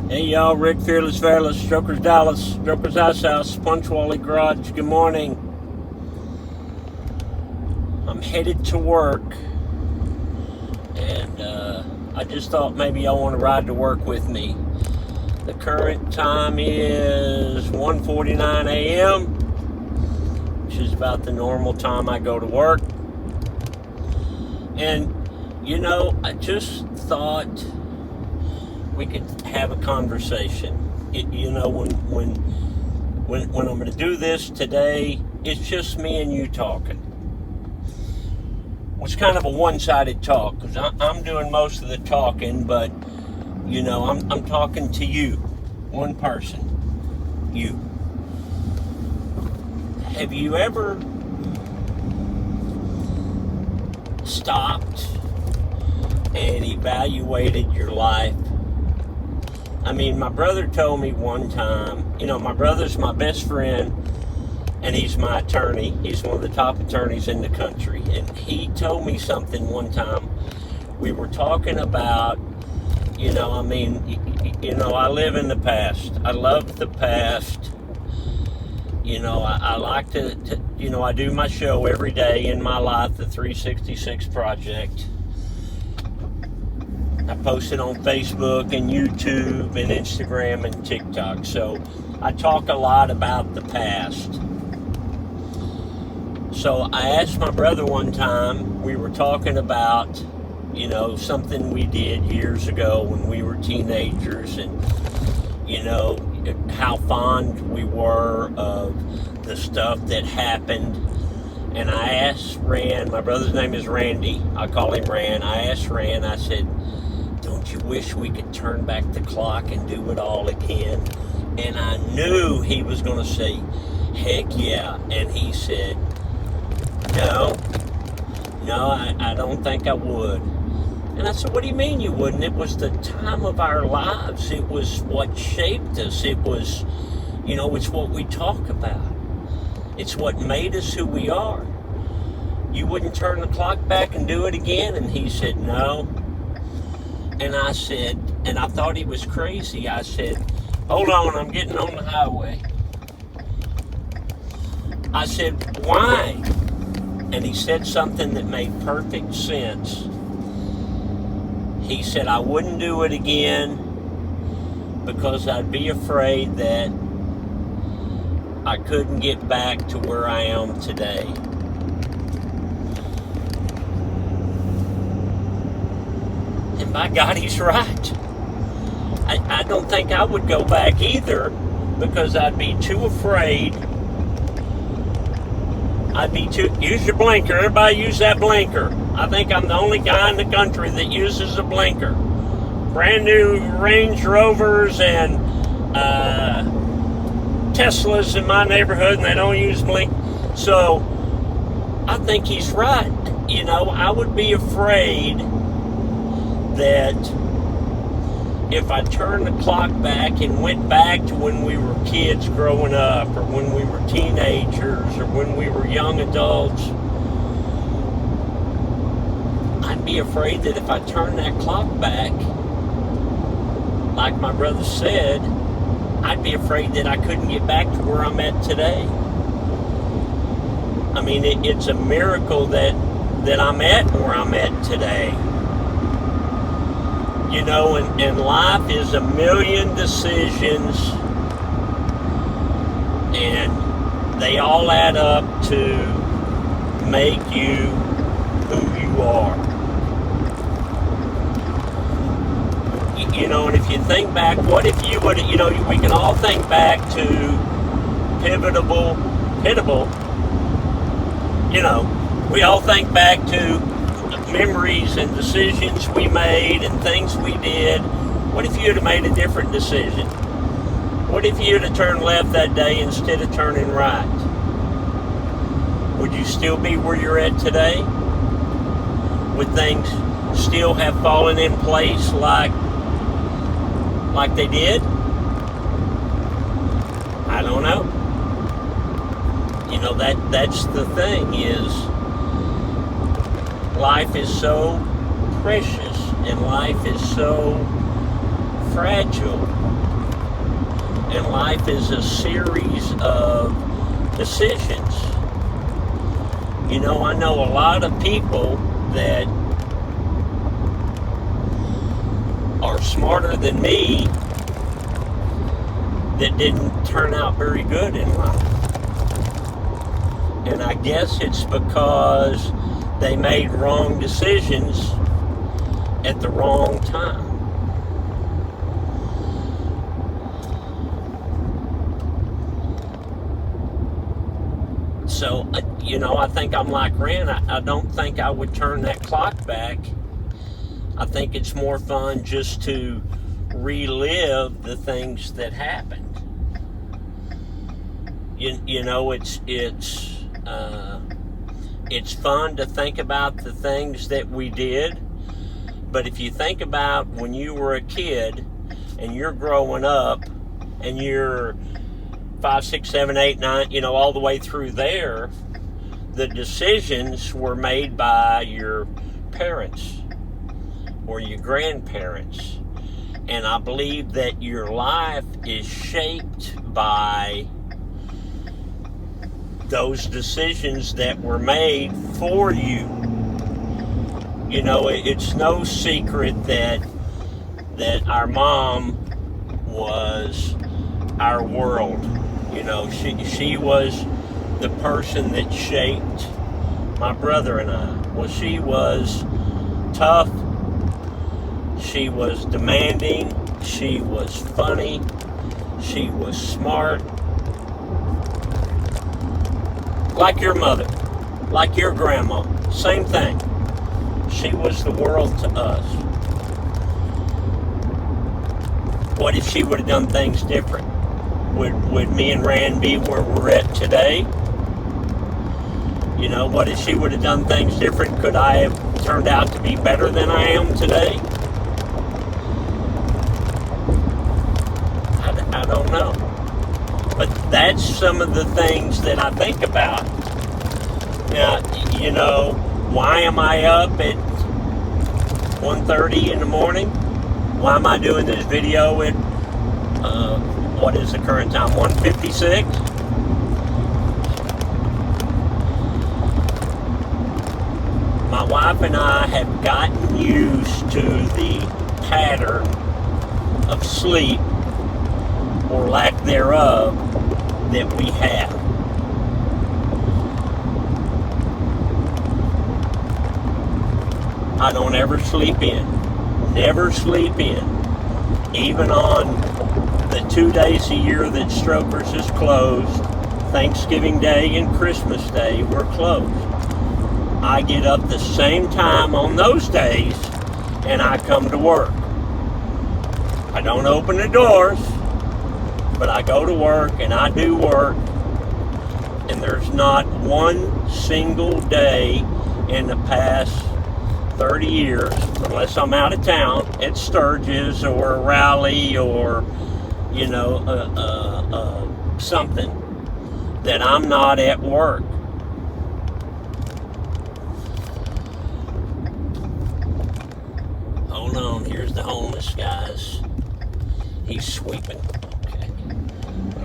Hey y'all, Rick Fearless Fearless, Strokers Dallas, Strokers Ice House, Punchwally Garage. Good morning. I'm headed to work, and I just thought maybe y'all want to ride to work with me. The current time is 1:49 a.m., which is about the normal time I go to work. And I just thought we could have a conversation. When I'm going to do this today, it's just me and you talking. It's kind of a one-sided talk because I'm doing most of the talking, but I'm talking to you, one person, you. Have you ever stopped and evaluated your life? I mean, my brother told me one time, my brother's my best friend, and he's my attorney. He's one of the top attorneys in the country. And he told me something one time. We were talking about, I live in the past. I love the past. I like to I do my show every day in my life, the 366 Project. I post it on Facebook and YouTube and Instagram and TikTok. So I talk a lot about the past. So I asked my brother one time, we were talking about, something we did years ago when we were teenagers, and, how fond we were of the stuff that happened. And I asked Rand, my brother's name is Randy, I call him Rand. I asked Rand, I said, don't you wish we could turn back the clock and do it all again? And I knew he was going to say, heck yeah. And he said, no, I don't think I would. And I said, what do you mean you wouldn't? It was the time of our lives. It was what shaped us. It was, it's what we talk about. It's what made us who we are. You wouldn't turn the clock back and do it again? And he said, no. And I said, and I thought he was crazy. I said, hold on, I'm getting on the highway. I said, why? And he said something that made perfect sense. He said, I wouldn't do it again because I'd be afraid that I couldn't get back to where I am today. And by God, he's right. I don't think I would go back either because I'd be too afraid. Use your blinker. Everybody use that blinker. I think I'm the only guy in the country that uses a blinker. Brand new Range Rovers and Teslas in my neighborhood, and they don't use blink. So I think he's right. I would be afraid that if I turned the clock back and went back to when we were kids growing up, or when we were teenagers, or when we were young adults, I'd be afraid that if I turned that clock back, like my brother said, I'd be afraid that I couldn't get back to where I'm at today. I mean, it's a miracle that I'm at where I'm at today. And life is a million decisions, and they all add up to make you who you are. And if you think back, what if you would, we can all think back to Pivotable, we all think back to memories and decisions we made and things we did. What if you'd have made a different decision? What if you'd have turned left that day instead of turning right? Would you still be where you're at today? Would things still have fallen in place like they did? I don't know. That's the thing, is life is so precious and life is so fragile, and life is a series of decisions. You know, I know a lot of people that are smarter than me that didn't turn out very good in life. And I guess it's because they made wrong decisions at the wrong time. So, you know, I think I'm like Rand. I don't think I would turn that clock back. I think it's more fun just to relive the things that happened. You know, it's fun to think about the things that we did. But if you think about when you were a kid and you're growing up and you're 5, 6, 7, 8, 9, you know, all the way through there, the decisions were made by your parents or your grandparents. And I believe that your life is shaped by those decisions that were made for you. You know, it's no secret that our mom was our world. You know, she was the person that shaped my brother and I. Well, she was tough. She was demanding. She was funny. She was smart. Like your mother. Like your grandma. Same thing. She was the world to us. What if she would have done things different? Would me and Rand be where we're at today? You know, what if she would have done things different? Could I have turned out to be better than I am today? I don't know. But that's some of the things that I think about. Now, you know, why am I up at 1:30 in the morning? Why am I doing this video at what is the current time? 1:56? My wife and I have gotten used to the pattern of sleep, or lack thereof, that we have. I don't ever sleep in. Never sleep in. Even on the 2 days a year that Strokers is closed, Thanksgiving Day and Christmas Day, we're closed. I get up the same time on those days and I come to work. I don't open the doors, but I go to work and I do work, and there's not one single day in the past 30 years, unless I'm out of town at Sturgis or a rally or, you know, something, that I'm not at work. Hold on, here's the homeless guys. He's sweeping. Okay.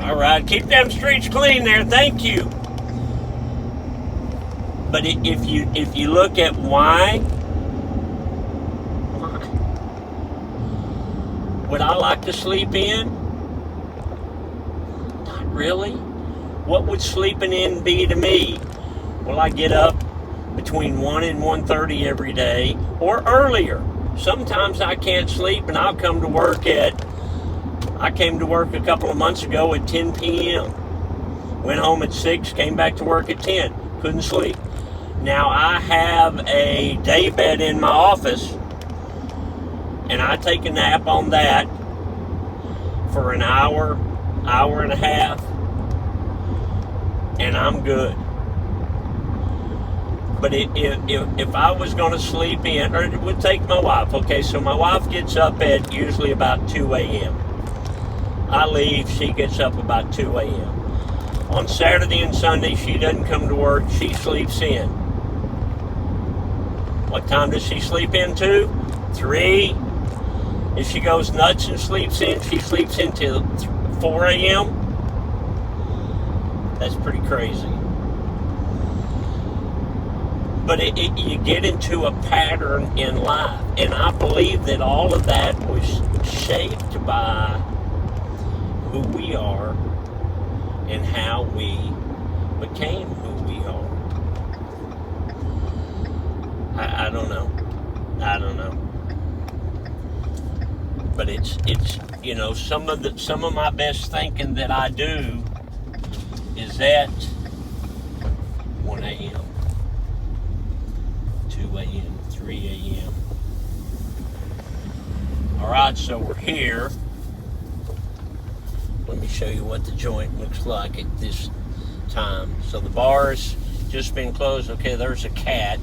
All right, keep them streets clean there. Thank you. But if you look at why would I like to sleep in? Not really. What would sleeping in be to me? Well, I get up between 1 and 1:30 every day, or earlier. Sometimes I can't sleep and I'll come to work I came to work a couple of months ago at 10 p.m. Went home at 6, came back to work at 10. Couldn't sleep. Now I have a day bed in my office, and I take a nap on that for an hour, hour and a half, and I'm good. But if I was going to sleep in, or it would take my wife, okay, so my wife gets up at usually about 2 a.m. I leave, she gets up about 2 a.m. On Saturday and Sunday, she doesn't come to work, she sleeps in. What time does she sleep in to? 3. If she goes nuts and sleeps in, she sleeps until 4 a.m. That's pretty crazy. But you get into a pattern in life. And I believe that all of that was shaped by who we are and how we became who we are. I don't know. I don't know. But it's you know, some of my best thinking that I do is at 1 a.m., 2 a.m., 3 a.m. All right, so we're here. Let me show you what the joint looks like at this time. So the bar's just been closed. Okay, there's a cat.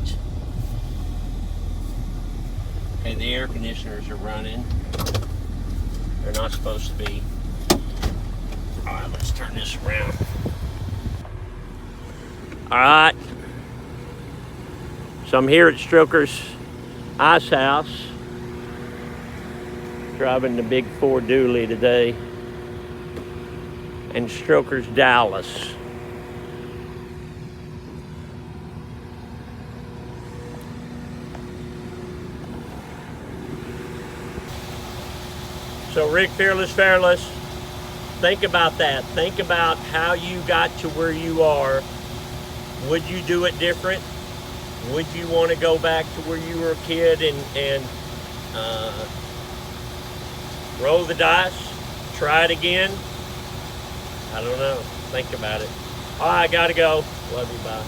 Okay, the air conditioners are running. They're not supposed to be. All right, let's turn this around. All right. So I'm here at Stroker's Ice House, driving the big Ford Dually today, and Stroker's Dallas. So Rick, Fearless, think about that. Think about how you got to where you are. Would you do it different? Would you want to go back to where you were a kid and roll the dice? Try it again? I don't know. Think about it. All right, I gotta go. Love you, bye.